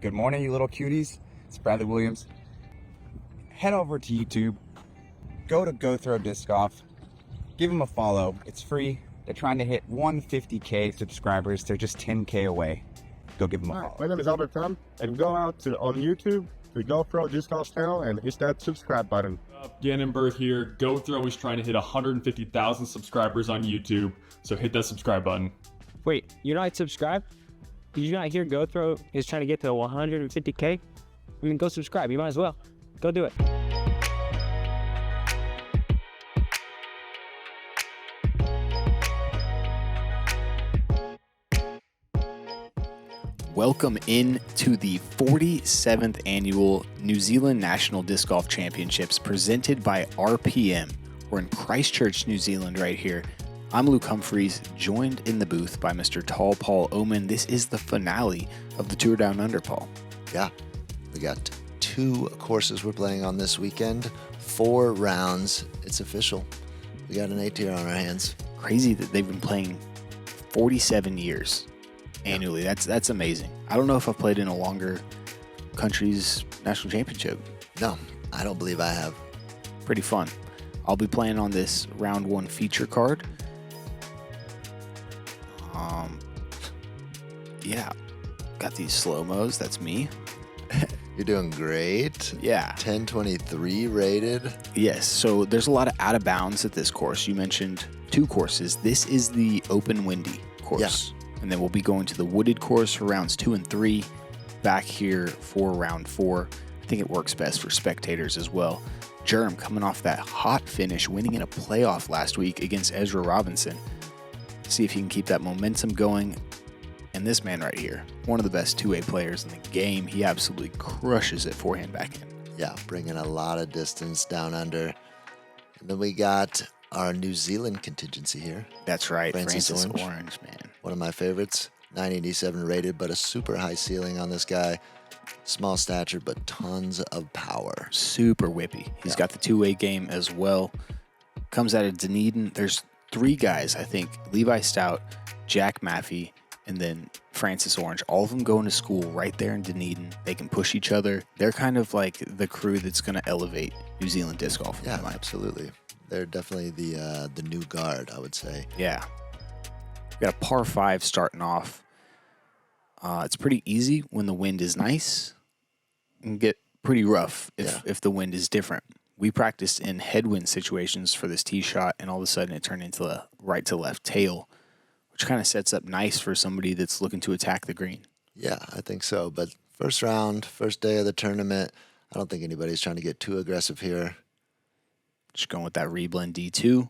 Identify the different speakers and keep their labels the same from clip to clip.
Speaker 1: Good morning, you little cuties. It's Bradley Williams. Head over to YouTube. Go to Go Throw Disc Golf. Give them a follow. It's free. They're trying to hit 150K subscribers. They're just 10K away. Go give them a follow.
Speaker 2: My name is Albert Tom, and go out on YouTube to Go Throw Disc Golf channel and hit that subscribe button.
Speaker 3: Gannon Berth here. Go Throw is trying to hit 150,000 subscribers on YouTube, so hit that subscribe button.
Speaker 4: Wait, you're not subscribed? Did you not hear Go Throw is trying to get to 150K? I mean, go subscribe. You might as well. Go do it.
Speaker 5: Welcome in to the 47th annual New Zealand National Disc Golf Championships presented by RPM. We're in Christchurch, New Zealand right here. I'm Luke Humphries, joined in the booth by Mr. Tall Paul Oman. This is the finale of the Tour Down Under, Paul.
Speaker 6: Yeah, we got 2 courses we're playing on this weekend, 4 rounds. It's official. We got an A-tier on our hands.
Speaker 5: Crazy that they've been playing 47 years annually. That's amazing. I don't know if I've played in a longer country's national championship.
Speaker 6: No, I don't believe I have.
Speaker 5: Pretty fun. I'll be playing on this round 1 feature card. Yeah, got these slow-mos. That's me.
Speaker 6: You're doing great.
Speaker 5: Yeah.
Speaker 6: 1023 rated.
Speaker 5: Yes, so there's a lot of out of bounds at this course. You mentioned 2 courses. This is the open windy course. Yeah. And then we'll be going to the wooded course for rounds 2 and 3, back here for round 4. I think it works best for spectators as well. Germ coming off that hot finish, winning in a playoff last week against Ezra Robinson. See if he can keep that momentum going. And this man right here, one of the best 2A players in the game. He absolutely crushes it forehand backhand.
Speaker 6: Yeah, bringing a lot of distance down under. And then we got our New Zealand contingency here.
Speaker 5: That's right, Francis
Speaker 6: Orange,
Speaker 5: man.
Speaker 6: One of my favorites, 987 rated, but a super high ceiling on this guy. Small stature, but tons of power.
Speaker 5: Super whippy. He's got the 2A game as well. Comes out of Dunedin. There's 3 guys, I think. Levi Stout, Jack Maffey, and then Francis Orange. All of them going to school right there in Dunedin. They can push each other. They're kind of like the crew that's going to elevate New Zealand disc golf.
Speaker 6: Yeah, absolutely. They're definitely the new guard, I would say.
Speaker 5: Yeah. We got a par 5 starting off. It's pretty easy when the wind is nice. It can get pretty rough if the wind is different. We practiced in headwind situations for this tee shot, and all of a sudden it turned into a right to left tail, which kind of sets up nice for somebody that's looking to attack the green.
Speaker 6: Yeah, I think so. But first round, first day of the tournament, I don't think anybody's trying to get too aggressive here.
Speaker 5: Just going with that reblend D2.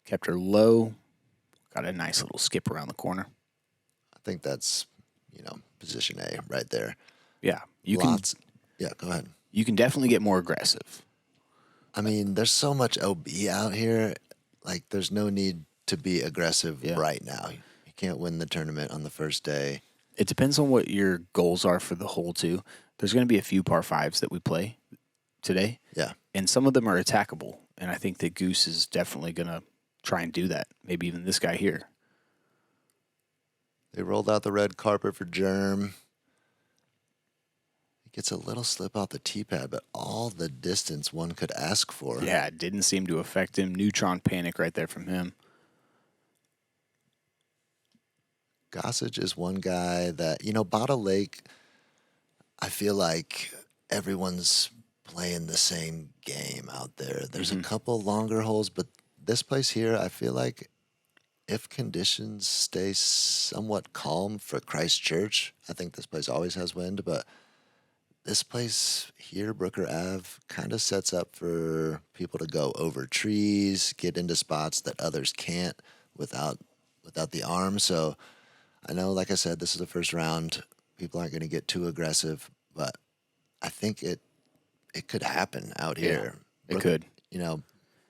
Speaker 5: Kept her low. Got a nice little skip around the corner.
Speaker 6: I think that's, position A right there.
Speaker 5: Yeah.
Speaker 6: Yeah, go ahead.
Speaker 5: You can definitely get more aggressive.
Speaker 6: I mean, there's so much OB out here. Like, there's no need to be aggressive right now. You can't win the tournament on the first day.
Speaker 5: It depends on what your goals are for the hole, too. There's going to be a few par 5s that we play today.
Speaker 6: Yeah.
Speaker 5: And some of them are attackable. And I think that Goose is definitely going to try and do that. Maybe even this guy here.
Speaker 6: They rolled out the red carpet for Germ. He gets a little slip out the tee pad, but all the distance one could ask for.
Speaker 5: Yeah, it didn't seem to affect him. Neutron panic right there from him.
Speaker 6: Gossage is one guy that, Bottle Lake, I feel like everyone's playing the same game out there. There's a couple longer holes, but this place here, I feel like if conditions stay somewhat calm for Christchurch, I think this place always has wind, but this place here, Brooker Ave, kind of sets up for people to go over trees, get into spots that others can't without the arm. So I know, like I said, this is the first round. People aren't going to get too aggressive, but I think it could happen out here.
Speaker 5: It could.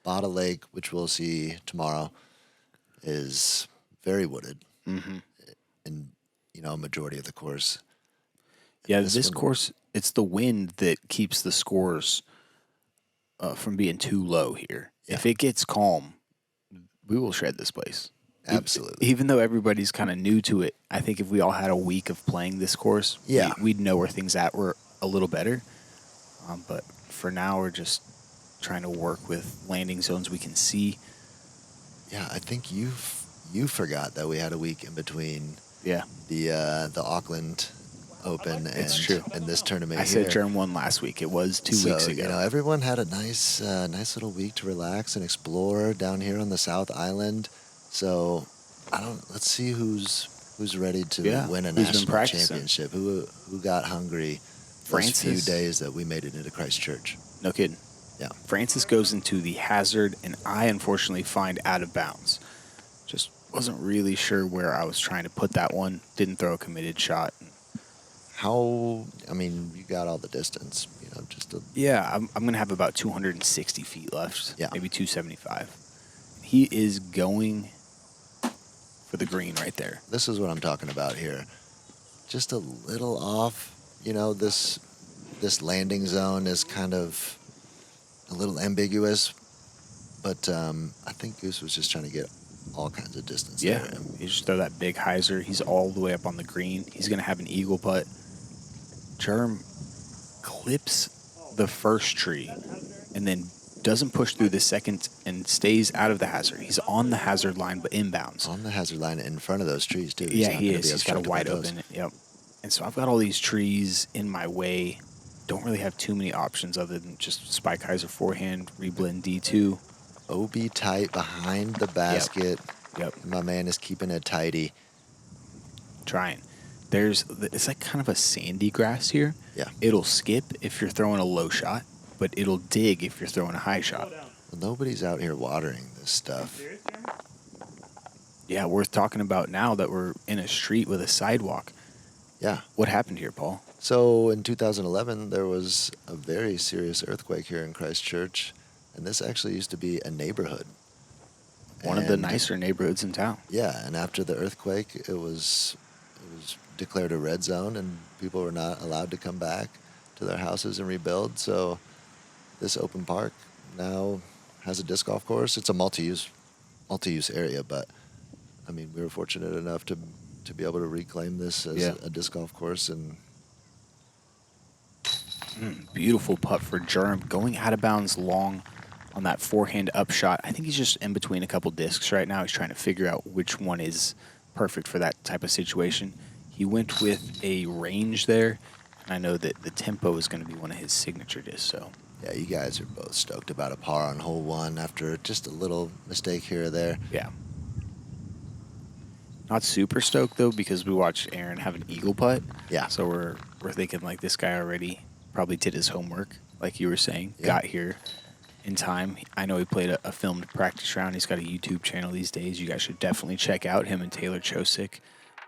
Speaker 6: Bottle Lake, which we'll see tomorrow, is very wooded. Mm-hmm. And, a majority of the course.
Speaker 5: Yeah, this course, it's the wind that keeps the scores from being too low here. Yeah. If it gets calm, we will shred this place.
Speaker 6: Absolutely.
Speaker 5: Even though everybody's kind of new to it, I think if we all had a week of playing this course,
Speaker 6: Yeah.
Speaker 5: we'd know where things were a little better. But for now, we're just trying to work with landing zones we can see.
Speaker 6: Yeah, I think you forgot that we had a week in between
Speaker 5: Yeah,
Speaker 6: the Auckland Open
Speaker 5: it's true.
Speaker 6: and this tournament
Speaker 5: I
Speaker 6: here.
Speaker 5: said Germ won last week. It was 2 weeks ago.
Speaker 6: You know, everyone had a nice little week to relax and explore down here on the South Island. So let's see who's ready to win a
Speaker 5: who's been
Speaker 6: national
Speaker 5: practicing.
Speaker 6: championship. Who got hungry those few
Speaker 5: Francis.
Speaker 6: days that we made it into Christchurch.
Speaker 5: No kidding.
Speaker 6: Yeah.
Speaker 5: Francis goes into the hazard, and I unfortunately find out of bounds. Just wasn't really sure where I was trying to put that one. Didn't throw a committed shot.
Speaker 6: You got all the distance, just a
Speaker 5: Yeah, I'm going to have about 260 feet left.
Speaker 6: Yeah.
Speaker 5: Maybe 275. He is going for the green right there.
Speaker 6: This is what I'm talking about here. Just a little off. This landing zone is kind of a little ambiguous, but I think Goose was just trying to get all kinds of distance
Speaker 5: Yeah,
Speaker 6: there.
Speaker 5: you just throw that big hyzer. He's all the way up on the green. He's going to have an eagle putt. Germ clips the first tree and then doesn't push through the second and stays out of the hazard. He's on the hazard line, but inbounds.
Speaker 6: On the hazard line in front of those trees, too.
Speaker 5: Yeah,
Speaker 6: not
Speaker 5: he
Speaker 6: gonna
Speaker 5: is.
Speaker 6: be
Speaker 5: He's got a
Speaker 6: obstructed by
Speaker 5: wide
Speaker 6: those.
Speaker 5: open. Yep. And so I've got all these trees in my way. Don't really have too many options other than just spike hyzer forehand, reblend D2.
Speaker 6: OB tight behind the basket.
Speaker 5: Yep.
Speaker 6: My man is keeping it tidy.
Speaker 5: Trying. It's like kind of a sandy grass here.
Speaker 6: Yeah.
Speaker 5: It'll skip if you're throwing a low shot, but it'll dig if you're throwing a high shot.
Speaker 6: Well, nobody's out here watering this stuff.
Speaker 5: Yeah, worth talking about now that we're in a street with a sidewalk.
Speaker 6: Yeah.
Speaker 5: What happened here, Paul?
Speaker 6: So in 2011, there was a very serious earthquake here in Christchurch, and this actually used to be a neighborhood.
Speaker 5: One of the
Speaker 6: And-
Speaker 5: nicer neighborhoods in town.
Speaker 6: Yeah, and after the earthquake, it was declared a red zone, and people were not allowed to come back to their houses and rebuild. So this open park now has a disc golf course. It's a multi-use area, but we were fortunate enough to be able to reclaim this as a disc golf course. And
Speaker 5: Beautiful putt for Germ. Going out of bounds long on that forehand upshot. I think he's just in between a couple discs right now. He's trying to figure out which one is perfect for that type of situation. He went with a range there, and I know that the tempo is going to be one of his signature discs. So
Speaker 6: yeah, you guys are both stoked about a par on hole one after just a little mistake here or there.
Speaker 5: yeah. Not super stoked though because we watched Aaron have an eagle putt.
Speaker 6: Yeah.
Speaker 5: So we're thinking like this guy already probably did his homework, like you were saying.
Speaker 6: Yeah.
Speaker 5: Got here in time. I know he played a filmed practice round. He's got a YouTube channel these days. You guys should definitely check out him and Taylor Chosick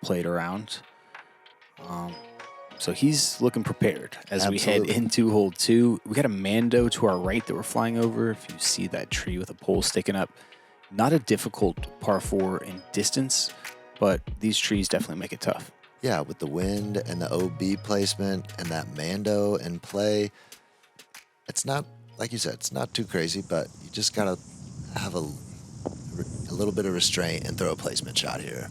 Speaker 5: played around. So he's looking prepared as we head
Speaker 6: Absolutely.
Speaker 5: into hole two. We got a Mando to our right that we're flying over. If you see that tree with a pole sticking up, not a difficult par four in distance, but these trees definitely make it tough.
Speaker 6: Yeah, with the wind and the OB placement and that Mando in play, it's not, like you said, it's not too crazy, but you just got to have a little bit of restraint and throw a placement shot here.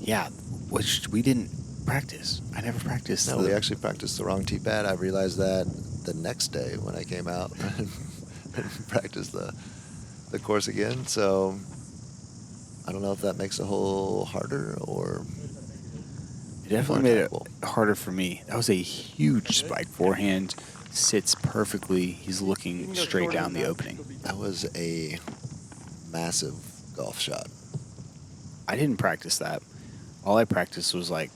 Speaker 5: Yeah, which we didn't practice. I never practiced.
Speaker 6: No, we actually practiced the wrong tee pad. I realized that the next day when I came out and practiced the course again. So I don't know if that makes the hole harder or
Speaker 5: It definitely made it
Speaker 6: More
Speaker 5: harder for me. That was a huge spike forehand. Sits perfectly. He's looking straight down the opening.
Speaker 6: that was a massive golf shot.
Speaker 5: I didn't practice that. All I practiced was like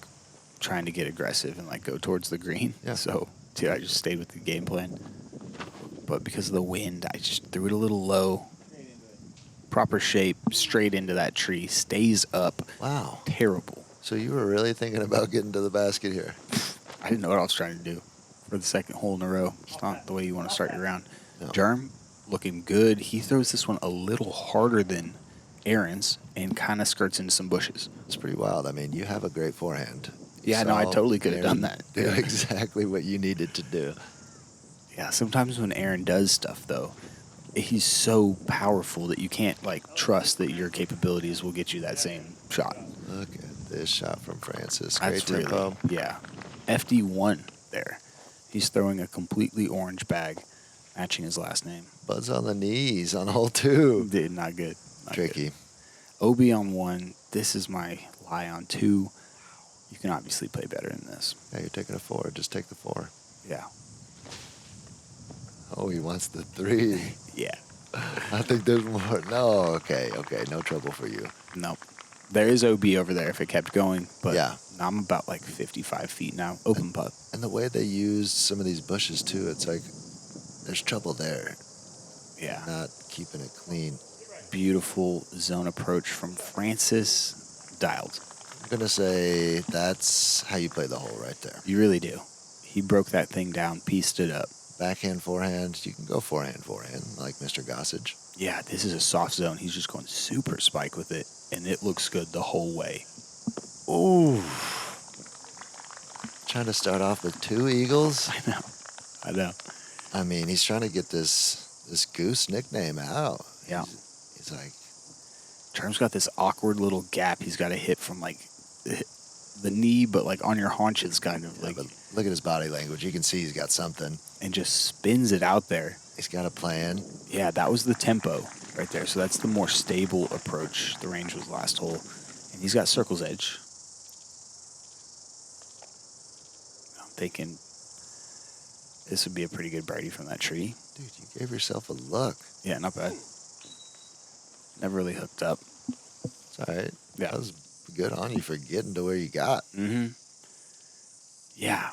Speaker 5: trying to get aggressive and like go towards the green.
Speaker 6: Yeah.
Speaker 5: So dude, I just stayed with the game plan. But because of the wind, I just threw it a little low. Proper shape, straight into that tree. Stays up.
Speaker 6: Wow.
Speaker 5: Terrible.
Speaker 6: So you were really thinking about getting to the basket here.
Speaker 5: I didn't know what I was trying to do for the second hole in a row. It's not the way you want to start your round.
Speaker 6: No.
Speaker 5: Germ looking good. He throws this one a little harder than Aaron's and kind of skirts into some bushes.
Speaker 6: It's pretty wild. I mean, you have a great forehand. You
Speaker 5: Yeah, no, I
Speaker 6: saw
Speaker 5: totally could have
Speaker 6: Aaron
Speaker 5: done that.
Speaker 6: Do exactly what you needed to do.
Speaker 5: Yeah, sometimes when Aaron does stuff, though, he's so powerful that you can't like trust that your capabilities will get you that same shot.
Speaker 6: Look at this shot from Francis. Great
Speaker 5: That's
Speaker 6: tempo.
Speaker 5: really, yeah. FD1 there. He's throwing a completely orange bag, matching his last name.
Speaker 6: Buds on the knees on hole 2.
Speaker 5: Did not good. Not
Speaker 6: Tricky.
Speaker 5: Good. OB on 1. This is my lie on 2. You can obviously play better than this.
Speaker 6: Yeah, you're taking a 4. Just take the 4.
Speaker 5: Yeah.
Speaker 6: Oh, he wants the 3.
Speaker 5: Yeah.
Speaker 6: I think there's more. No, okay. No trouble for you.
Speaker 5: Nope. There is OB over there if it kept going, but
Speaker 6: Yeah.
Speaker 5: I'm about like 55 feet now. Open putt.
Speaker 6: And the way they use some of these bushes, too, it's like there's trouble there.
Speaker 5: Yeah.
Speaker 6: Not keeping it clean.
Speaker 5: Beautiful zone approach from Francis. Dialed.
Speaker 6: I'm going to say that's how you play the hole right there.
Speaker 5: You really do. He broke that thing down, pieced it up.
Speaker 6: Backhand, forehand. You can go forehand, like Mr. Gossage.
Speaker 5: Yeah, this is a soft zone. He's just going super spike with it, and it looks good the whole way.
Speaker 6: Ooh. Trying to start off with 2 eagles.
Speaker 5: I know.
Speaker 6: I mean, he's trying to get this Goose nickname out.
Speaker 5: Yeah.
Speaker 6: He's like,
Speaker 5: Term's got this awkward little gap he's got to hit from like the knee, but like on your haunches, kind of like.
Speaker 6: but look at his body language. You can see he's got something.
Speaker 5: And just spins it out there.
Speaker 6: He's got a plan.
Speaker 5: Yeah, that was the tempo right there. So that's the more stable approach. The range was last hole. And he's got circle's edge. I'm thinking this would be a pretty good birdie from that tree.
Speaker 6: Dude, you gave yourself a look.
Speaker 5: Yeah, not bad. Never really hooked up.
Speaker 6: It's all right.
Speaker 5: Yeah.
Speaker 6: That was good on you for getting to where you got.
Speaker 5: Mm-hmm. Yeah.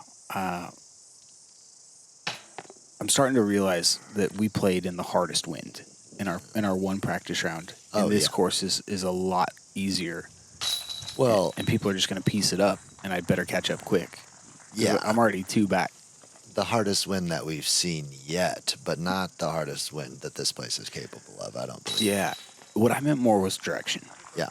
Speaker 5: I'm starting to realize that we played in the hardest wind in our one practice round. And this course is a lot easier.
Speaker 6: Well,
Speaker 5: And people are just going to piece it up, and I better catch up quick.
Speaker 6: yeah,
Speaker 5: I'm already 2 back.
Speaker 6: the hardest wind that we've seen yet, but not the hardest wind that this place is capable of, I don't believe.
Speaker 5: Yeah. What I meant more was direction.
Speaker 6: Yeah.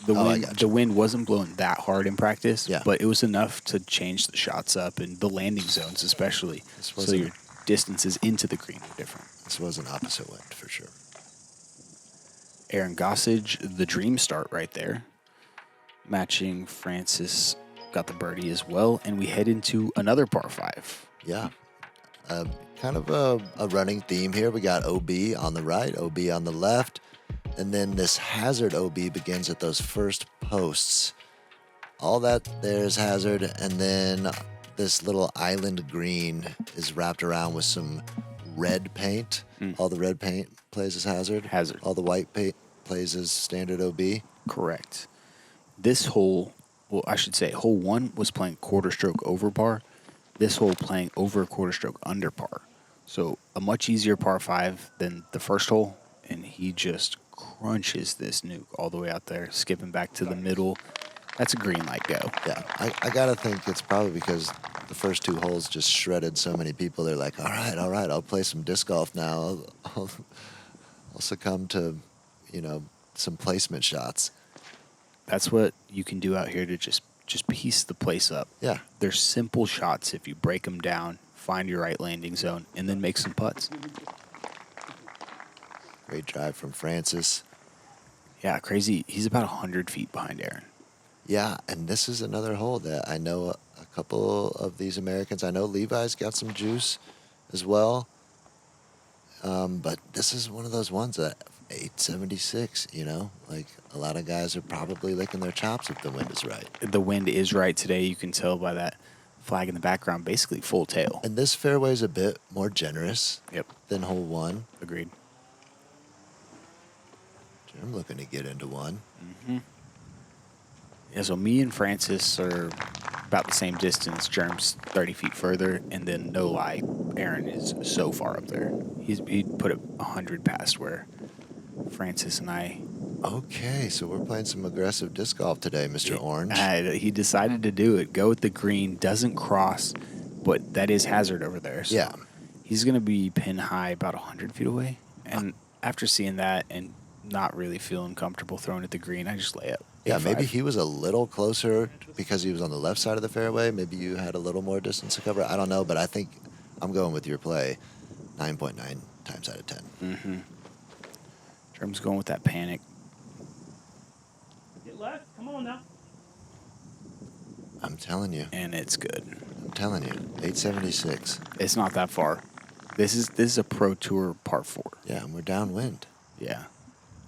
Speaker 5: The
Speaker 6: Oh, I
Speaker 5: wind,
Speaker 6: gotcha.
Speaker 5: the wind wasn't blowing that hard in practice,
Speaker 6: Yeah.
Speaker 5: but it was enough to change the shots up and the landing zones especially.
Speaker 6: This
Speaker 5: So
Speaker 6: wasn't-
Speaker 5: your distances into the green are different.
Speaker 6: This was an opposite wind for sure.
Speaker 5: Aaron Gossage, the dream start right there. Matching Francis got the birdie as well, and we head into another par 5.
Speaker 6: Yeah. Kind of a running theme here. We got OB on the right, OB on the left, and then this hazard OB begins at those first posts. All that there's hazard, and then this little island green is wrapped around with some red paint. All the red paint plays as hazard.
Speaker 5: Hazard.
Speaker 6: All the white paint plays as standard OB.
Speaker 5: Correct. This hole, well, I should say, hole 1 was playing quarter stroke over par. This hole playing over a quarter stroke under par. So a much easier par 5 than the first hole, and he just crunches this nuke all the way out there, skipping back to the middle. That's a green light go.
Speaker 6: Yeah, I gotta think it's probably because the first 2 holes just shredded so many people. They're like, all right, I'll play some disc golf now. I'll succumb to, some placement shots.
Speaker 5: That's what you can do out here to just piece the place up.
Speaker 6: Yeah.
Speaker 5: They're simple shots if you break them down, find your right landing zone, and then make some putts.
Speaker 6: Great drive from Francis.
Speaker 5: Yeah, crazy. He's about 100 feet behind Aaron.
Speaker 6: Yeah, and this is another hole that I know a couple of these Americans. I know Levi's got some juice as well. But this is one of those ones that 876, like a lot of guys are probably licking their chops if the wind is right.
Speaker 5: The wind is right today. You can tell by that flag in the background, basically full tail.
Speaker 6: And this fairway is a bit more generous
Speaker 5: Yep,
Speaker 6: than hole 1.
Speaker 5: agreed.
Speaker 6: I'm looking to get into one.
Speaker 5: Yeah, so me and Francis are about the same distance. Germ's 30 feet further, and then no lie, Aaron is so far up there. He put it 100 past where Francis and I.
Speaker 6: Okay, so we're playing some aggressive disc golf today, Mr. Orange.
Speaker 5: He decided to do it. Go with the green, doesn't cross, but that is hazard over there. So
Speaker 6: Yeah.
Speaker 5: he's going to be pin high about 100 feet away. And after seeing that and not really feeling comfortable throwing at the green, I just lay up.
Speaker 6: Yeah,
Speaker 5: 8-5.
Speaker 6: maybe he was a little closer because he was on the left side of the fairway. Maybe you had a little more distance to cover. I don't know, but I think I'm going with your play 9.9 times out of 10.
Speaker 5: Germ's going with that panic.
Speaker 4: Get left. Come on now.
Speaker 6: I'm telling you.
Speaker 5: And it's good.
Speaker 6: I'm telling you. 876.
Speaker 5: It's not that far. This is a Pro Tour par 4.
Speaker 6: Yeah, and we're downwind.
Speaker 5: Yeah.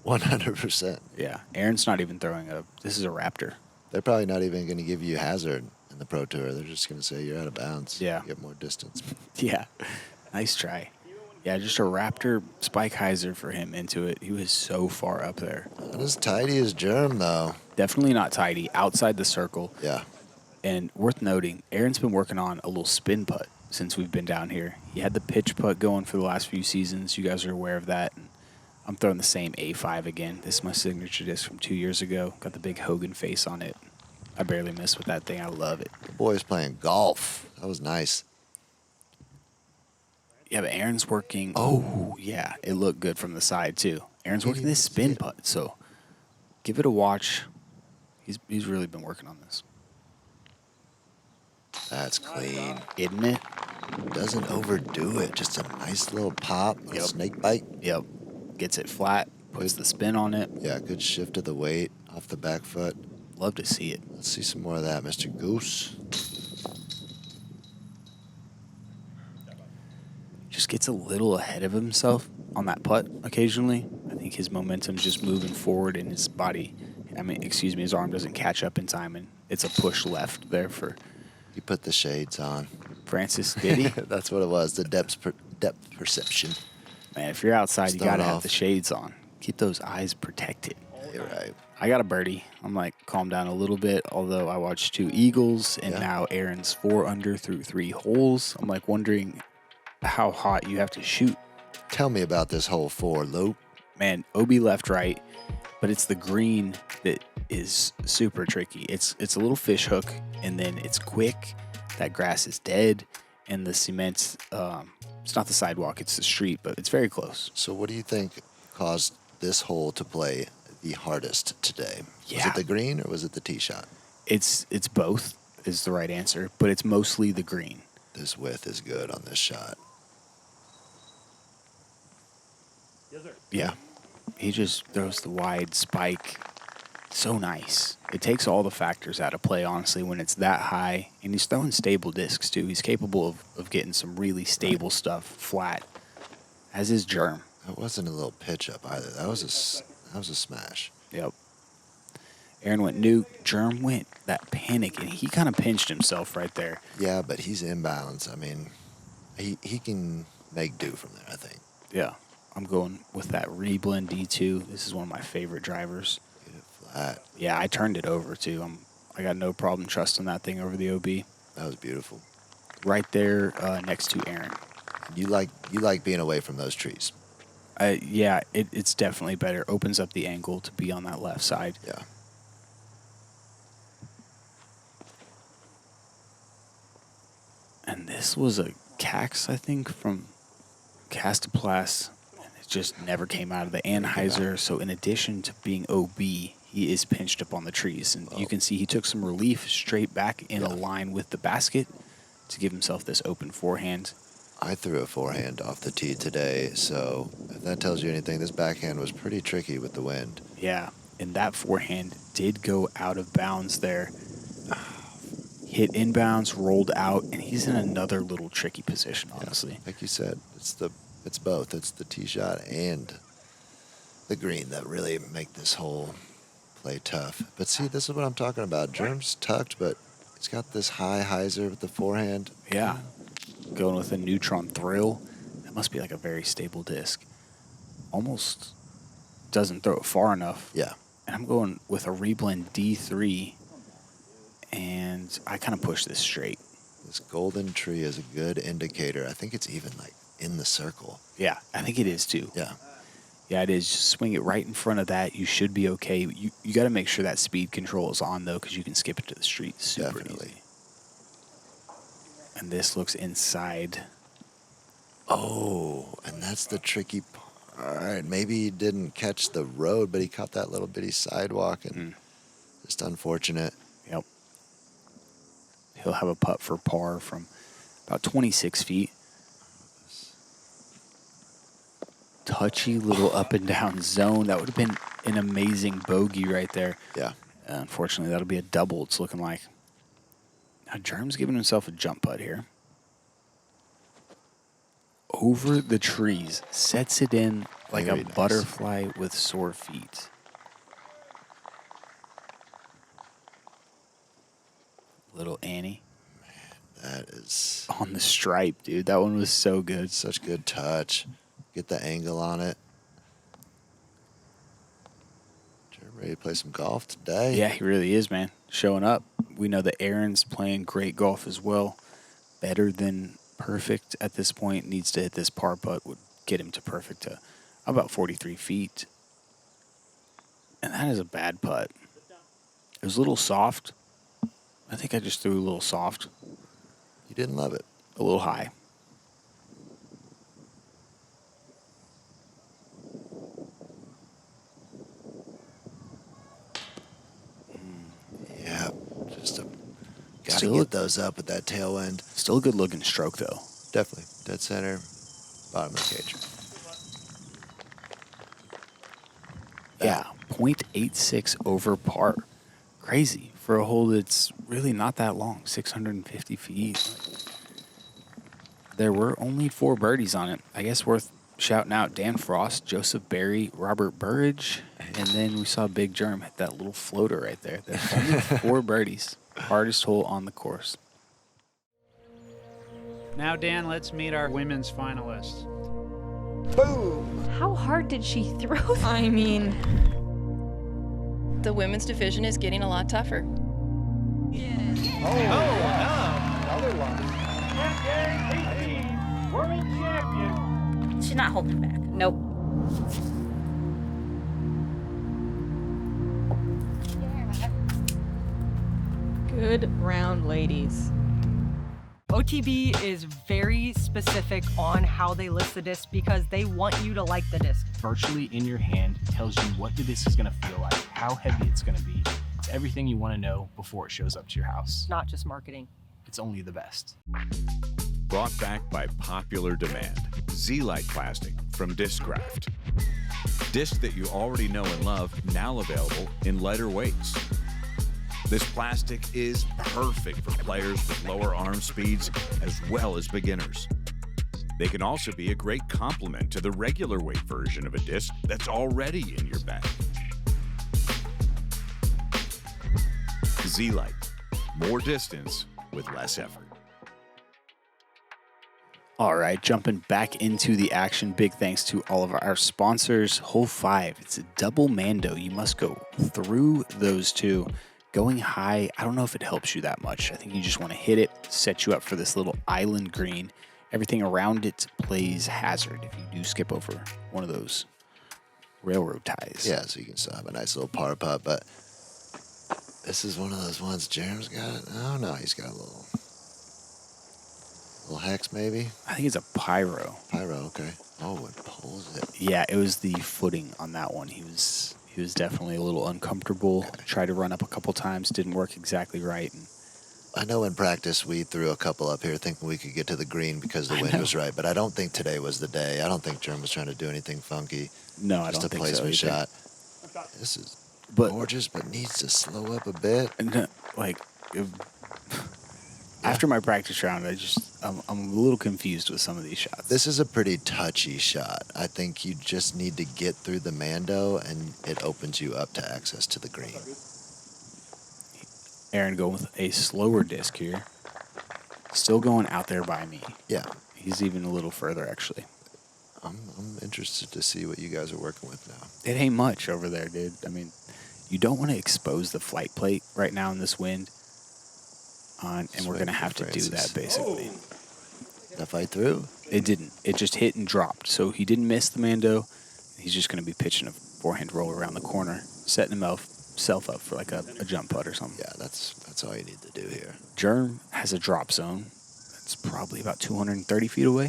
Speaker 6: 100%.
Speaker 5: Yeah. Aaron's not even throwing a... This is a Raptor.
Speaker 6: They're probably not even going to give you hazard in the Pro Tour. They're just going to say you're out of bounds.
Speaker 5: Yeah.
Speaker 6: Get more distance.
Speaker 5: Yeah. Nice try. Yeah, just a Raptor spike hyzer for him into it. He was so far up there.
Speaker 6: Not as tidy as Germ, though.
Speaker 5: Definitely not tidy. Outside the circle.
Speaker 6: Yeah.
Speaker 5: And worth noting, Aaron's been working on a little spin putt since we've been down here. He had the pitch putt going for the last few seasons. You guys are aware of that. And I'm throwing the same A5 again. This is my signature disc from 2 years ago. Got the big Hogan face on it. I barely miss with that thing. I love it.
Speaker 6: The boy's playing golf. That was nice.
Speaker 5: Yeah, but Aaron's working. Oh, yeah. It looked good from the side, too. Aaron's working this spin putt, so give it a watch. He's really been working on this.
Speaker 6: That's clean.
Speaker 5: Isn't it?
Speaker 6: Doesn't overdo it. Just a nice little pop. A
Speaker 5: Yep.
Speaker 6: snake bite.
Speaker 5: Yep. Gets it flat, puts the spin on it.
Speaker 6: Yeah, good shift of the weight off the back foot.
Speaker 5: Love to see it.
Speaker 6: Let's see some more of that, Mr. Goose.
Speaker 5: Just gets a little ahead of himself on that putt occasionally. I think his momentum's just moving forward and his body, his arm doesn't catch up in time, and it's a push left there for
Speaker 6: He put the shades on.
Speaker 5: Francis. Did he?
Speaker 6: That's what it was, the depth perception.
Speaker 5: Man, if you're outside, you got to have
Speaker 6: off.
Speaker 5: the shades on. Keep those eyes protected.
Speaker 6: You're right.
Speaker 5: I got a birdie. I'm like, calm down a little bit, although I watched 2 eagles, and
Speaker 6: Yeah.
Speaker 5: now Aaron's 4 under through 3 holes. I'm like wondering how hot you have to shoot.
Speaker 6: Tell me about this hole 4, Lope.
Speaker 5: Man, OB left, right, but it's the green that is super tricky. It's a little fish hook, and then it's quick. That grass is dead, and the cement, it's not the sidewalk, it's the street, but it's very close.
Speaker 6: So what do you think caused this hole to play the hardest today? Was
Speaker 5: Yeah.
Speaker 6: it the green or was it the tee shot?
Speaker 5: It's both is the right answer, but it's mostly the green.
Speaker 6: This width is good on this shot.
Speaker 5: Yeah. He just throws the wide spike. So nice. It takes all the factors out of play, honestly, when it's that high. And he's throwing stable discs, too. He's capable of getting some really stable stuff flat, as is Germ.
Speaker 6: That wasn't a little pitch up either. That was a smash.
Speaker 5: Yep. Aaron went nuke. Germ went that panic, and he kind of pinched himself right there.
Speaker 6: Yeah, but he's inbounds. I mean, he can make do from there, I think.
Speaker 5: Yeah. I'm going with that Reblend D2. This is one of my favorite drivers.
Speaker 6: Get it flat.
Speaker 5: Yeah, I turned it over, too. I got no problem trusting that thing over the OB.
Speaker 6: That was beautiful.
Speaker 5: Right there next to Aaron.
Speaker 6: You like being away from those trees.
Speaker 5: Yeah, it's definitely better. Opens up the angle to be on that left side.
Speaker 6: Yeah.
Speaker 5: And this was a Cax, I think, from Castoplast. And it just never came out of the Anheuser. So in addition to being OB, he is pinched up on the trees. And you can see he took some relief straight back in a line with the basket to give himself this open forehand.
Speaker 6: I threw a forehand off the tee today, so if that tells you anything, this backhand was pretty tricky with the wind.
Speaker 5: Yeah, and that forehand did go out of bounds there. Hit inbounds, rolled out, and he's in another little tricky position, honestly.
Speaker 6: Yeah, like you said, it's both. It's the tee shot and the green that really make this whole play tough. But see, this is what I'm talking about. Germ's tucked, but he's got this high hyzer with the forehand.
Speaker 5: Yeah. Going with a Neutron Thrill. That must be like a very stable disc. Almost doesn't throw it far enough.
Speaker 6: Yeah.
Speaker 5: And I'm going with a Reblend D3. And I kind of push this straight.
Speaker 6: This golden tree is a good indicator. I think it's even like in the circle.
Speaker 5: Yeah, I think it is too.
Speaker 6: Yeah.
Speaker 5: Yeah, it is. Just swing it right in front of that. You should be okay. You got to make sure that speed control is on, though, because you can skip it to the street super
Speaker 6: Definitely.
Speaker 5: easy. And this looks inside.
Speaker 6: Oh, and that's the tricky part. Maybe he didn't catch the road, but he caught that little bitty sidewalk, and just unfortunate.
Speaker 5: Yep. He'll have a putt for par from about 26 feet. touchy little up and down zone. That would have been an amazing bogey right there.
Speaker 6: Yeah.
Speaker 5: Unfortunately, that'll be a double, it's looking like. Now, Germ's giving himself a jump putt here. Over the trees. Sets it in like
Speaker 6: Very
Speaker 5: a
Speaker 6: nice.
Speaker 5: butterfly with sore feet. Little Annie.
Speaker 6: That is
Speaker 5: On the stripe, dude. That one was so good.
Speaker 6: such good touch. Get the angle on it. Jeremy ready to play some golf today?
Speaker 5: Yeah, he really is, man. Showing up. We know that Aaron's playing great golf as well. Better than perfect at this point. Needs to hit this par putt. Would get him to perfect to about 43 feet. And that is a bad putt. It was a little soft. I think I just threw a little soft.
Speaker 6: You didn't love it.
Speaker 5: A little high.
Speaker 6: Yeah, just gotta
Speaker 5: Still
Speaker 6: get
Speaker 5: a-
Speaker 6: those up with that tailwind.
Speaker 5: Still a good looking stroke, though.
Speaker 6: Definitely. Dead center, bottom of the cage.
Speaker 5: Yeah, 0.86 over par. Crazy for a hole that's really not that long, 650 feet. There were only 4 birdies on it. I guess worth shouting out Dan Frost, Joseph Berry, Robert Burridge, and then we saw Big Germ hit that little floater right there. That's only 4 birdies. Hardest hole on the course.
Speaker 7: Now, Dan, let's meet our women's finalists.
Speaker 8: How hard did she throw?
Speaker 9: I mean,
Speaker 8: The women's division is getting a lot tougher.
Speaker 9: she's not holding back. Nope.
Speaker 10: Good round, ladies.
Speaker 11: OTB is very specific on how they list the disc because they want you to like the disc.
Speaker 12: Virtually in your hand tells you what the disc is going to feel like, how heavy it's going to be. It's everything you want to know before it shows up to your house.
Speaker 11: Not just marketing.
Speaker 12: It's only the best.
Speaker 13: Brought back by popular demand. Z-Lite plastic from Discraft. Disc that you already know and love, now available in lighter weights. This plastic is perfect for players with lower arm speeds as well as beginners. They can also be a great complement to the regular weight version of a disc that's already in your bag. Z-Lite. More distance with less effort.
Speaker 5: All right, jumping back into the action. Big thanks to all of our sponsors. Hole 5, it's a double Mando. You must go through those two. Going high, I don't know if it helps you that much. I think you just want to hit it, set you up for this little island green. Everything around it plays hazard if you do skip over one of those railroad ties.
Speaker 6: Yeah, so you can still have a nice little par putt, but this is one of those ones. Jerem's got it. Oh no, he's got a little hex maybe.
Speaker 5: I think it's a pyro.
Speaker 6: Pyro, okay. Oh, it pulls it.
Speaker 5: Yeah, it was the footing on that one. He was definitely a little uncomfortable.
Speaker 6: Okay.
Speaker 5: Tried to run up a couple times, didn't work exactly right. And
Speaker 6: I know in practice we threw a couple up here thinking we could get to the green because the wind was right, but I don't think today was the day. I don't think Jerem was trying to do anything funky.
Speaker 5: no, I
Speaker 6: Just
Speaker 5: don't
Speaker 6: a
Speaker 5: think so.
Speaker 6: placement
Speaker 5: either.
Speaker 6: shot. This is
Speaker 5: But
Speaker 6: gorgeous, but needs to slow up a bit.
Speaker 5: and, after my practice round, I'm a little confused with some of these shots.
Speaker 6: This is a pretty touchy shot. I think you just need to get through the Mando, and it opens you up to access to the green.
Speaker 5: Aaron going with a slower disc here. Still going out there by me.
Speaker 6: Yeah,
Speaker 5: He's even a little further, actually.
Speaker 6: I'm interested to see what you guys are working with now.
Speaker 5: It ain't much over there, dude. I mean, you don't want to expose the flight plate right now in this wind. And we're going to have to do that, basically.
Speaker 6: That fight through?
Speaker 5: It didn't. It just hit and dropped. So he didn't miss the Mando. He's just going to be pitching a forehand roll around the corner, setting himself up for like a jump putt or something.
Speaker 6: Yeah, that's all you need to do here.
Speaker 5: Germ has a drop zone. That's probably about 230 feet away.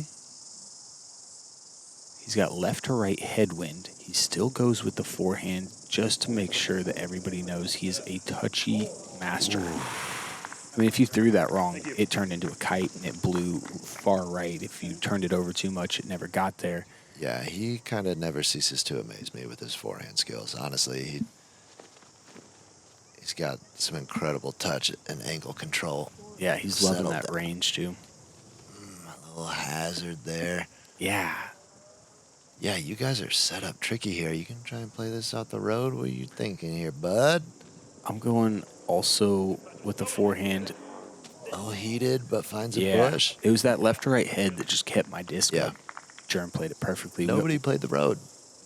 Speaker 5: He's got left to right headwind. He still goes with the forehand just to make sure that everybody knows he is a touchy master. I mean, if you threw that wrong, it turned into a kite and it blew far right. If you turned it over too much, it never got there.
Speaker 6: Yeah, he kind of never ceases to amaze me with his forehand skills. Honestly, he's got some incredible touch and angle control.
Speaker 5: Yeah, he's loving that range too.
Speaker 6: A little hazard there.
Speaker 5: Yeah.
Speaker 6: Yeah, you guys are set up tricky here. You can try and play this out the road. What are you thinking here, bud?
Speaker 5: I'm going also with the forehand.
Speaker 6: A little heated, but finds a bush.
Speaker 5: It was that left to right head that just kept my disc up. Germ played it perfectly.
Speaker 6: Nobody played the road.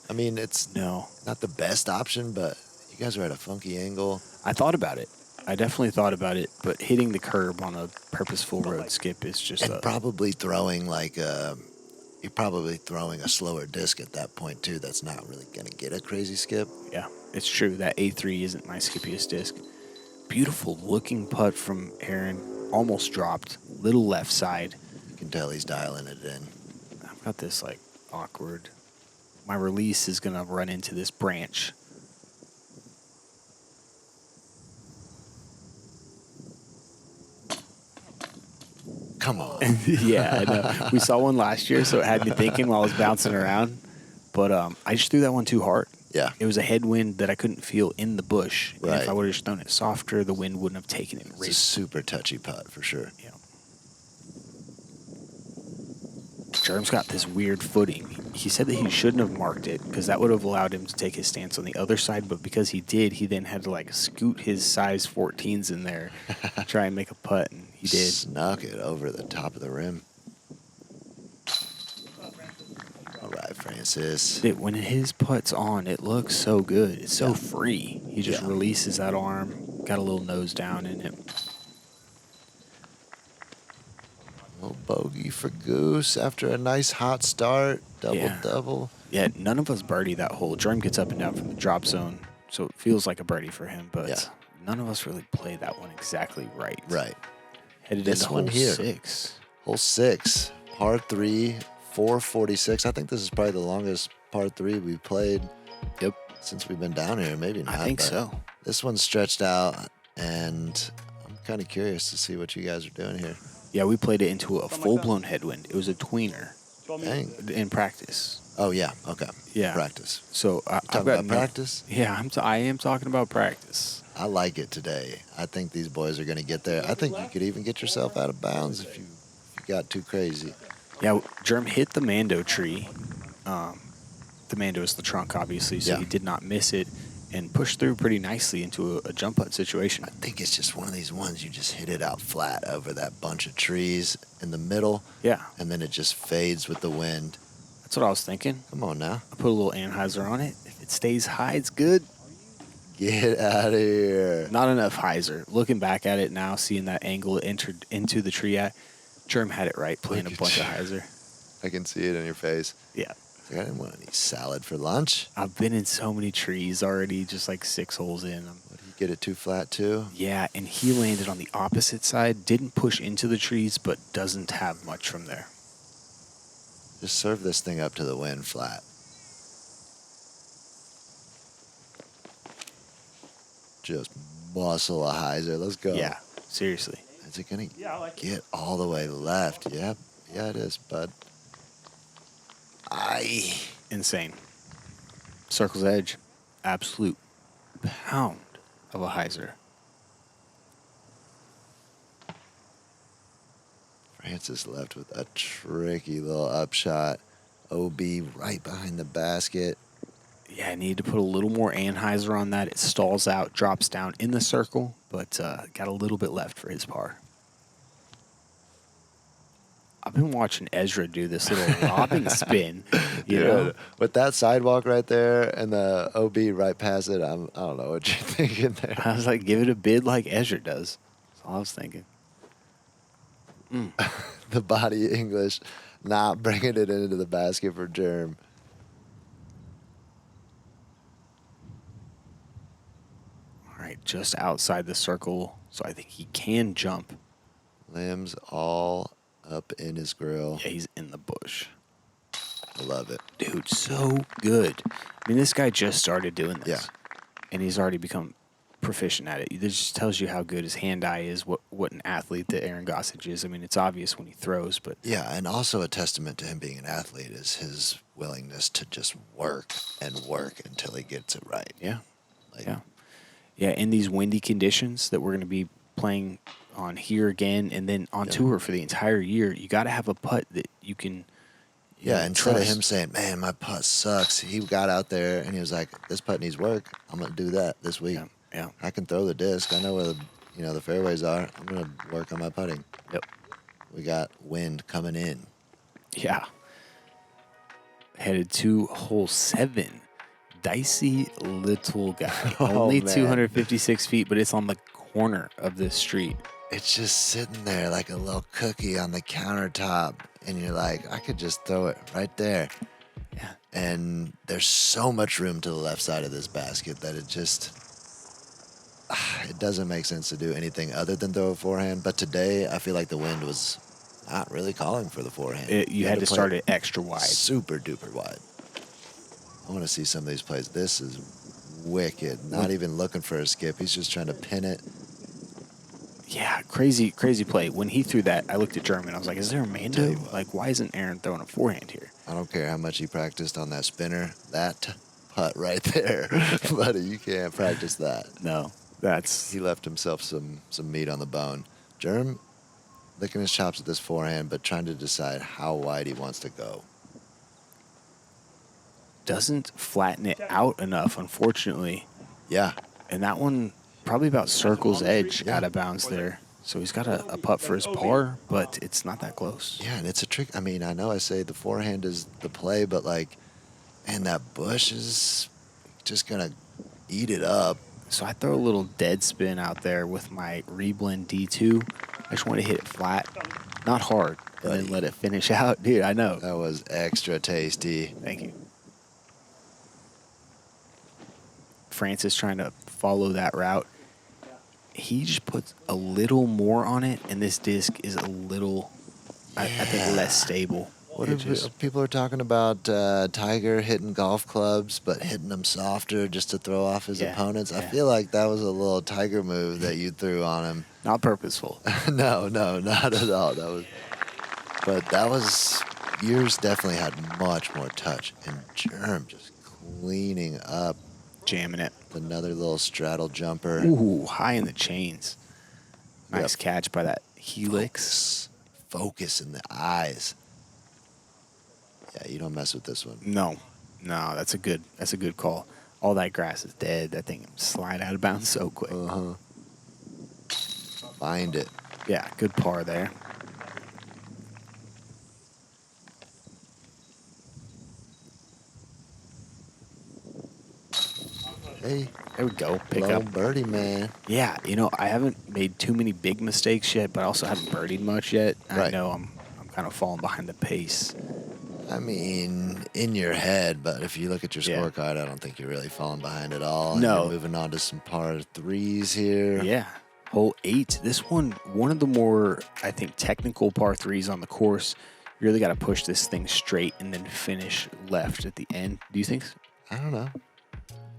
Speaker 6: I mean, it's
Speaker 5: not
Speaker 6: the best option, but you guys are at a funky angle.
Speaker 5: I thought about it. I definitely thought about it, but hitting the curb on a purposeful road skip is just
Speaker 6: and probably throwing you're probably throwing a slower disc at that point too. That's not really going to get a crazy skip.
Speaker 5: Yeah, it's true. That A3 isn't my skippiest disc. Beautiful looking putt from Aaron. Almost dropped. Little left side.
Speaker 6: You can tell he's dialing it in.
Speaker 5: I've got this awkward. My release is going to run into this branch.
Speaker 6: Come on.
Speaker 5: Yeah, I know. We saw one last year, so it had me thinking while I was bouncing around. But I just threw that one too hard.
Speaker 6: Yeah.
Speaker 5: It was a headwind that I couldn't feel in the bush.
Speaker 6: Right.
Speaker 5: And if I would have just thrown it softer, the wind wouldn't have taken it.
Speaker 6: It's a super touchy putt for sure.
Speaker 5: Yeah. Germ's got this weird footing. He said that he shouldn't have marked it because that would have allowed him to take his stance on the other side, but because he did, he then had to scoot his size 14s in there, try and make a putt, and he did.
Speaker 6: Snuck it over the top of the rim. All right, Francis.
Speaker 5: When his putt's on, it looks so good. It's so free. He just releases that arm, got a little nose down in it.
Speaker 6: Little bogey for Goose after a nice hot start. Double.
Speaker 5: Yeah, none of us birdie that hole. Jerm gets up and down from the drop zone, so it feels like a birdie for him, but none of us really played that one exactly right.
Speaker 6: Right.
Speaker 5: Headed
Speaker 6: this
Speaker 5: into
Speaker 6: one
Speaker 5: hole
Speaker 6: here.
Speaker 5: 6.
Speaker 6: Hole 6, par 3, 446. I think this is probably the longest par 3 we've played since we've been down here. Maybe not.
Speaker 5: I think
Speaker 6: but
Speaker 5: so.
Speaker 6: This one's stretched out, and I'm kind of curious to see what you guys are doing here.
Speaker 5: Yeah, we played it into a full-blown headwind. It was a tweener.
Speaker 6: Dang.
Speaker 5: In practice.
Speaker 6: Oh, yeah. Okay.
Speaker 5: Yeah.
Speaker 6: Practice.
Speaker 5: So I've
Speaker 6: Talking
Speaker 5: got
Speaker 6: about practice?
Speaker 5: Yeah, I am talking about practice.
Speaker 6: I like it today. I think these boys are going to get there. I think you could even get yourself out of bounds if you got too crazy.
Speaker 5: Yeah, Germ hit the Mando tree. The Mando is the trunk, obviously, so he did not miss it and pushed through pretty nicely into a jump putt situation.
Speaker 6: I think it's just one of these ones you just hit it out flat over that bunch of trees in the middle.
Speaker 5: Yeah.
Speaker 6: And then it just fades with the wind.
Speaker 5: That's what I was thinking.
Speaker 6: Come on now.
Speaker 5: I put a little Anheuser on it. If it stays high, it's good.
Speaker 6: Get out of here.
Speaker 5: Not enough hyzer. Looking back at it now, seeing that angle it entered into the tree at, Germ had it right, playing a bunch of hyzer.
Speaker 6: I can see it in your face.
Speaker 5: Yeah.
Speaker 6: I didn't want any salad for lunch.
Speaker 5: I've been in so many trees already, just 6 holes in.
Speaker 6: Did he get it too flat too?
Speaker 5: Yeah, and he landed on the opposite side, didn't push into the trees, but doesn't have much from there.
Speaker 6: Just serve this thing up to the wind flat. Just muscle a hyzer. Let's go.
Speaker 5: Yeah, seriously.
Speaker 6: Is it going to get all the way left? Yep. Yeah, it is, bud.
Speaker 5: Insane. Circle's edge. Absolute pound of a hyzer.
Speaker 6: Francis left with a tricky little upshot. OB right behind the basket.
Speaker 5: Yeah, I need to put a little more Anheuser on that. It stalls out, drops down in the circle, but got a little bit left for his par. I've been watching Ezra do this little lobbing spin. You know?
Speaker 6: With that sidewalk right there and the OB right past it, I don't know what you're thinking there.
Speaker 5: I was like, give it a bid like Ezra does. That's all I was thinking.
Speaker 6: The body English not bringing it into the basket for Germ.
Speaker 5: All right, just outside the circle, so I think he can jump.
Speaker 6: Limbs all up in his grill.
Speaker 5: Yeah, he's in the bush.
Speaker 6: I love it.
Speaker 5: Dude, so good. I mean, this guy just started doing this.
Speaker 6: Yeah.
Speaker 5: And he's already become proficient at it. It just tells you how good his hand-eye is, what an athlete that Aaron Gossage is. I mean, it's obvious when he throws, but
Speaker 6: Yeah, and also a testament to him being an athlete is his willingness to just work and work until he gets it right.
Speaker 5: yeah,
Speaker 6: Like,
Speaker 5: yeah. In these windy conditions that we're going to be playing on here again, and then on tour for the entire year, you got to have a putt that you can.
Speaker 6: Yeah, instead
Speaker 5: trust.
Speaker 6: of him saying, "Man, my putt sucks," he got out there and he was like, "This putt needs work. I'm gonna do that this week.
Speaker 5: Yeah.
Speaker 6: I can throw the disc. I know where the fairways are. I'm gonna work on my putting."
Speaker 5: Yep.
Speaker 6: We got wind coming in.
Speaker 5: Yeah. Headed to hole 7. Dicey little guy. Only
Speaker 6: man.
Speaker 5: 256 feet, but it's on the corner of this street.
Speaker 6: It's just sitting there like a little cookie on the countertop, and you're like, I could just throw it right there.
Speaker 5: Yeah.
Speaker 6: And there's so much room to the left side of this basket that it doesn't make sense to do anything other than throw a forehand. But today, I feel like the wind was not really calling for the forehand.
Speaker 5: You had to
Speaker 6: play
Speaker 5: start it extra wide.
Speaker 6: super duper wide. I want to see some of these plays. This is wicked. Not even looking for a skip. He's just trying to pin it.
Speaker 5: Yeah, crazy play. When he threw that, I looked at German. I was like, is there a Mando? Like, why isn't Aaron throwing a forehand here?
Speaker 6: I don't care how much he practiced on that spinner. That putt right there, buddy, you can't practice that.
Speaker 5: No,
Speaker 6: He left himself some meat on the bone. Germ licking his chops at this forehand, but trying to decide how wide he wants to go.
Speaker 5: Doesn't flatten it out enough, unfortunately.
Speaker 6: Yeah.
Speaker 5: And that one probably about circles edge out of bounds there. So he's got a putt for his par, but it's not that close.
Speaker 6: Yeah, and it's a trick. I mean, I know I say the forehand is the play, but like, man, that bush is just going to eat it up.
Speaker 5: So I throw a little dead spin out there with my Reblend D2. I just want to hit it flat, not hard, and then let it finish out. Dude, I know.
Speaker 6: That was extra tasty.
Speaker 5: Thank you. Francis trying to follow that route. He just puts a little more on it, and this disc is a little, I think, less stable.
Speaker 6: What if people are talking about Tiger hitting golf clubs, but hitting them softer just to throw off his opponents? I feel like that was a little Tiger move that you threw on him.
Speaker 5: Not purposeful.
Speaker 6: No, not at all. But that was, yours definitely had much more touch, and Germ just cleaning up.
Speaker 5: Jamming it.
Speaker 6: Another little straddle jumper.
Speaker 5: Ooh, high in the chains. Nice catch by that helix.
Speaker 6: Focus in the eyes. Yeah, you don't mess with this one.
Speaker 5: No, that's a good call. All that grass is dead. That thing slide out of bounds so quick.
Speaker 6: Find it.
Speaker 5: Yeah, good par there.
Speaker 6: Hey,
Speaker 5: there we go. Pick
Speaker 6: Low
Speaker 5: up
Speaker 6: birdie, man.
Speaker 5: Yeah, I haven't made too many big mistakes yet, but I also haven't birdied much yet.
Speaker 6: Right.
Speaker 5: I know I'm kind of falling behind the pace.
Speaker 6: I mean, in your head, but if you look at your scorecard, I don't think you're really falling behind at all.
Speaker 5: No.
Speaker 6: You're moving on to some par 3s here.
Speaker 5: Yeah. Hole 8. This one of the more, I think, technical par 3s on the course. You really got to push this thing straight and then finish left at the end. Do you think so?
Speaker 6: I don't know.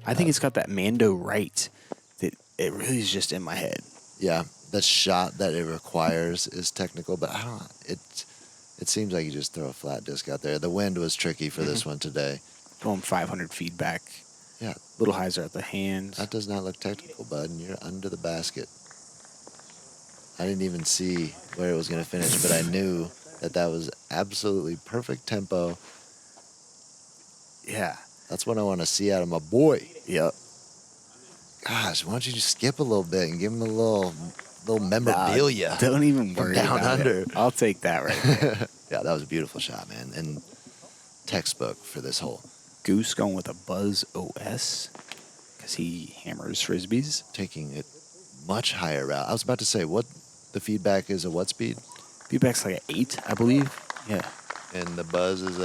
Speaker 5: I think it's got that Mando right that it really is just in my head.
Speaker 6: Yeah, the shot that it requires is technical, but I don't. It seems like you just throw a flat disc out there. The wind was tricky for this one today.
Speaker 5: Going 500 feet back.
Speaker 6: Yeah,
Speaker 5: little hyzer at the hands.
Speaker 6: That does not look technical, bud, and you're under the basket. I didn't even see where it was going to finish, but I knew that was absolutely perfect tempo.
Speaker 5: Yeah.
Speaker 6: That's what I want to see out of my boy.
Speaker 5: Yep.
Speaker 6: Gosh, why don't you just skip a little bit and give him a little memorabilia?
Speaker 5: Don't even worry
Speaker 6: down
Speaker 5: about
Speaker 6: under.
Speaker 5: it. I'll take that right there.
Speaker 6: Yeah, that was a beautiful shot, man. And textbook for this hole.
Speaker 5: Goose going with a Buzz OS because he hammers frisbees.
Speaker 6: Taking it much higher route. I was about to say, what the feedback is at what speed?
Speaker 5: Feedback's like an 8, I believe. Yeah.
Speaker 6: And the Buzz is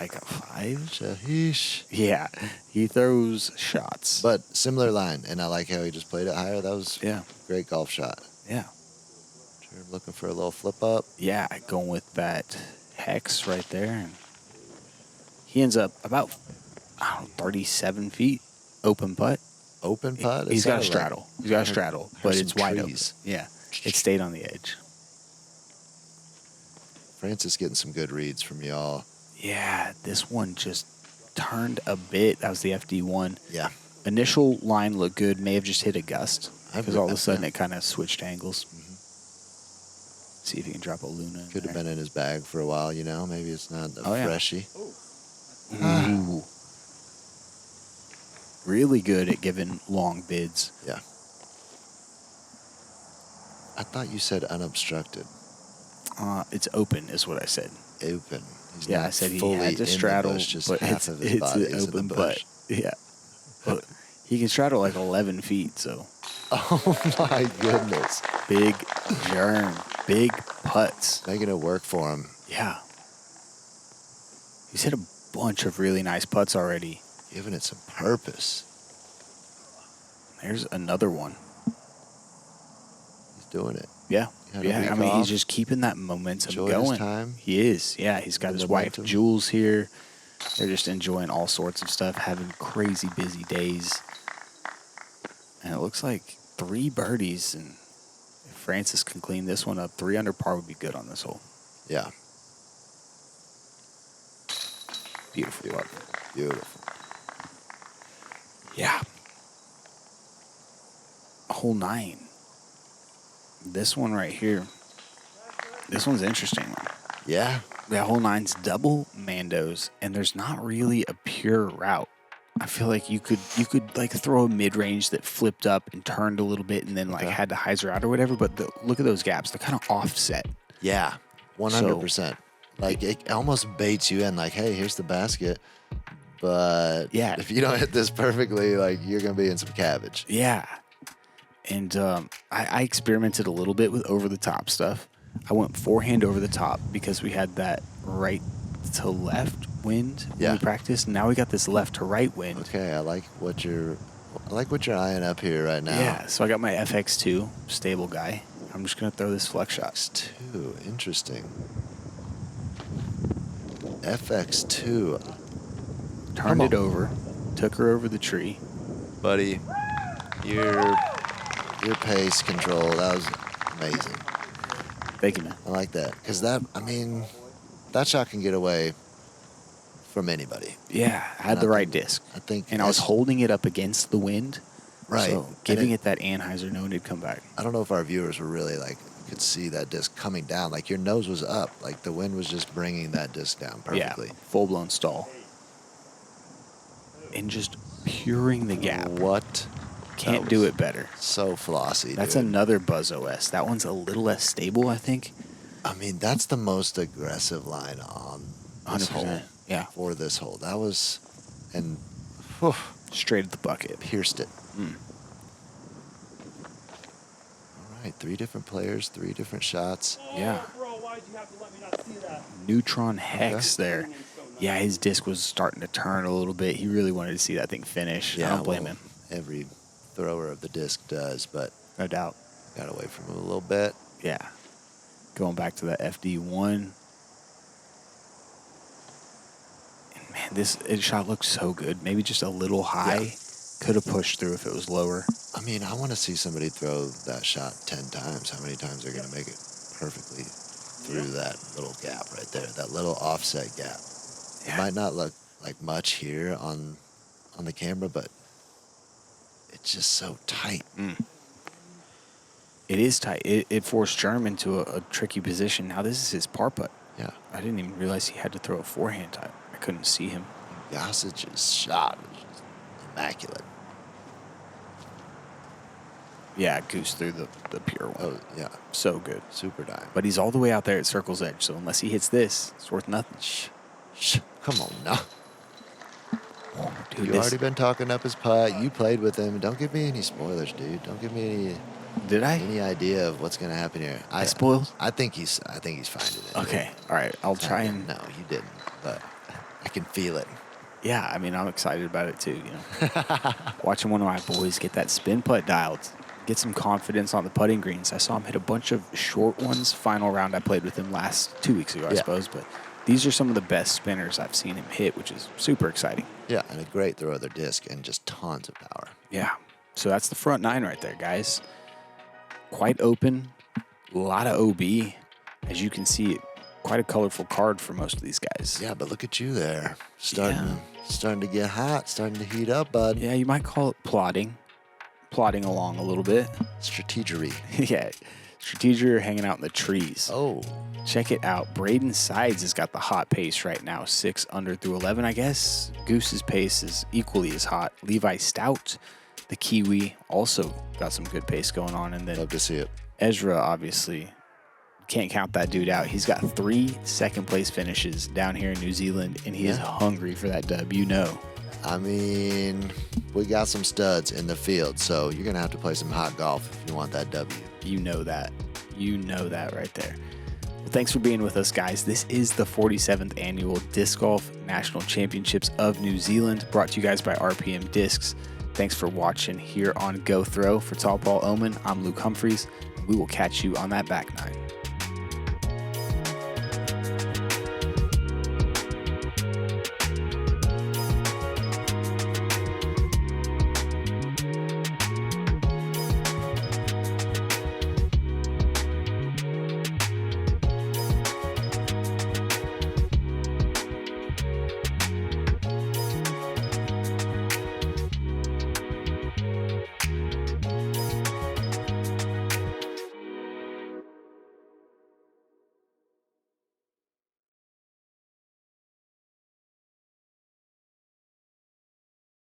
Speaker 5: like a 5?
Speaker 6: Shahish.
Speaker 5: Yeah, he throws shots.
Speaker 6: But similar line, and I like how he just played it higher. That was
Speaker 5: a
Speaker 6: great golf shot.
Speaker 5: Yeah.
Speaker 6: Looking for a little flip up.
Speaker 5: Yeah, going with that hex right there. And he ends up about, 37 feet open putt.
Speaker 6: open putt?
Speaker 5: He's got a straddle. He's got a straddle, but it's wide open. Yeah, it stayed on the edge.
Speaker 6: Francis getting some good reads from y'all.
Speaker 5: Yeah, this one just turned a bit. That was the FD1.
Speaker 6: Yeah.
Speaker 5: Initial line looked good. May have just hit a gust because all of a sudden it kind of switched angles. See if he can drop a Luna.
Speaker 6: Could have been in his bag for a while, you know. Maybe it's not a
Speaker 5: yeah.
Speaker 6: freshie.
Speaker 5: Ooh. Really good at giving long bids.
Speaker 6: Yeah. I thought you said unobstructed.
Speaker 5: It's open, is what I said.
Speaker 6: Open. He's
Speaker 5: Yeah,
Speaker 6: not
Speaker 5: I said he
Speaker 6: fully
Speaker 5: had to
Speaker 6: in
Speaker 5: straddle,
Speaker 6: the bush, just
Speaker 5: but
Speaker 6: half of his body is in
Speaker 5: open
Speaker 6: the
Speaker 5: butt.
Speaker 6: bush.
Speaker 5: Yeah. But he can straddle like 11 feet, so.
Speaker 6: Oh my goodness.
Speaker 5: Big germ. Big putts.
Speaker 6: Making it work for him.
Speaker 5: Yeah. He's hit a bunch of really nice putts already.
Speaker 6: Giving it some purpose.
Speaker 5: There's another one.
Speaker 6: He's doing it.
Speaker 5: Yeah.
Speaker 6: Had a
Speaker 5: Yeah,
Speaker 6: week
Speaker 5: I mean,
Speaker 6: off.
Speaker 5: he's just keeping that momentum
Speaker 6: Enjoy
Speaker 5: going.
Speaker 6: his time.
Speaker 5: He is. Yeah, he's got his wife,
Speaker 6: Momentum.
Speaker 5: Jules, here. They're just enjoying all sorts of stuff, having crazy busy days. And it looks like 3 birdies, and if Francis can clean this one up, 3 under par would be good on this hole.
Speaker 6: Yeah.
Speaker 5: Beautiful putt.
Speaker 6: Beautiful.
Speaker 5: Yeah. Hole 9. This one right here. This one's interesting.
Speaker 6: Yeah.
Speaker 5: Yeah, hole 9's double Mandos, and there's not really a pure route. I feel like you could like throw a mid-range that flipped up and turned a little bit and then like had to hyzer out or whatever, but look at those gaps. They're kind of offset.
Speaker 6: Yeah. 100%. Like it almost baits you in like, hey, here's the basket. But
Speaker 5: yeah,
Speaker 6: if you don't hit this perfectly, like you're going to be in some cabbage.
Speaker 5: Yeah. And I experimented a little bit with over-the-top stuff. I went forehand over the top because we had that right to left wind when we practiced. Now we got this left to right wind.
Speaker 6: Okay, I like what you're eyeing up here right now.
Speaker 5: Yeah, so I got my FX2 stable guy. I'm just gonna throw this flex shot.
Speaker 6: FX2, interesting. FX2.
Speaker 5: Turned it over, took her over the tree.
Speaker 6: Buddy, your pace control, that was amazing.
Speaker 5: Thank you, man.
Speaker 6: I like that. Because that shot can get away from anybody.
Speaker 5: Yeah, I had the right disc.
Speaker 6: I think.
Speaker 5: And I was holding it up against the wind.
Speaker 6: Right.
Speaker 5: So giving it that Anheuser knowing it'd come back.
Speaker 6: I don't know if our viewers were really could see that disc coming down. Like your nose was up. Like the wind was just bringing that disc down perfectly.
Speaker 5: Yeah, full-blown stall. And just puring the gap.
Speaker 6: What?
Speaker 5: Can't do it better.
Speaker 6: So flossy.
Speaker 5: That's
Speaker 6: dude.
Speaker 5: another Buzz OS. That one's a little less stable, I think.
Speaker 6: I mean, that's the most aggressive line on this
Speaker 5: 100%.
Speaker 6: hole.
Speaker 5: Yeah.
Speaker 6: For this hole. That was, and
Speaker 5: straight at the bucket.
Speaker 6: Pierced it. All right, 3 different players, 3 different shots.
Speaker 5: Yeah. Neutron Hex there. Yeah, his disc was starting to turn a little bit. He really wanted to see that thing finish.
Speaker 6: Yeah,
Speaker 5: I don't blame him.
Speaker 6: Every thrower of the disc does, but
Speaker 5: no doubt.
Speaker 6: Got away from him a little bit.
Speaker 5: Yeah. Going back to that FD1. And man, this shot looks so good. Maybe just a little high. Yeah. Could have pushed through if it was lower.
Speaker 6: I mean, I want to see somebody throw that shot 10 times. How many times they're going to make it perfectly through that little gap right there, that little offset gap. Yeah. It might not look like much here on the camera, but it's just so tight.
Speaker 5: It is tight. It forced Germ into a tricky position. Now this is his par putt.
Speaker 6: Yeah.
Speaker 5: I didn't even realize he had to throw a forehand type. I couldn't see him.
Speaker 6: Gossage's shot was just immaculate.
Speaker 5: Yeah, goose through the pure one.
Speaker 6: Oh, yeah.
Speaker 5: So good.
Speaker 6: Super dive.
Speaker 5: But he's all the way out there at Circle's Edge, so unless he hits this, it's worth nothing.
Speaker 6: Come on now.
Speaker 5: Dude,
Speaker 6: You've already been talking up his putt. You played with him. Don't give me any spoilers, dude. Don't give me any.
Speaker 5: Did I?
Speaker 6: Any idea of what's gonna happen here?
Speaker 5: I spoiled?
Speaker 6: I think he's finding it.
Speaker 5: Okay. All right. I'll try and.
Speaker 6: No, you didn't. But I can feel it.
Speaker 5: Yeah, I mean, I'm excited about it too. Watching one of my boys get that spin putt dialed, get some confidence on the putting greens. I saw him hit a bunch of short ones. Final round I played with him 2 weeks ago, I suppose. But these are some of the best spinners I've seen him hit, which is super exciting.
Speaker 6: Yeah, and a great throw of their disc and just tons of power.
Speaker 5: Yeah. So that's the front 9 right there, guys. Quite open, a lot of OB. As you can see, quite a colorful card for most of these guys.
Speaker 6: Yeah, but look at you there. Starting to get hot, starting to heat up, bud.
Speaker 5: Yeah, you might call it plodding along a little bit.
Speaker 6: Strategery.
Speaker 5: Yeah, strategery, hanging out in the trees.
Speaker 6: Oh.
Speaker 5: Check it out. Braden Sides has got the hot pace right now, 6 under through 11. I guess Goose's pace is equally as hot. Levi Stout, the Kiwi, also got some good pace going on. And then
Speaker 6: love to see it.
Speaker 5: Ezra, obviously, can't count that dude out. He's got 3 second-place finishes down here in New Zealand, and he is hungry for that dub, you know.
Speaker 6: I mean, we got some studs in the field, so you're going to have to play some hot golf if you want that W.
Speaker 5: You know that. You know that right there. Well, thanks for being with us, guys. This is the 47th Annual Disc Golf National Championships of New Zealand, brought to you guys by RPM Discs. Thanks for watching here on Go Throw. For Tall Paul Oman, I'm Luke Humphries. We will catch you on that back 9.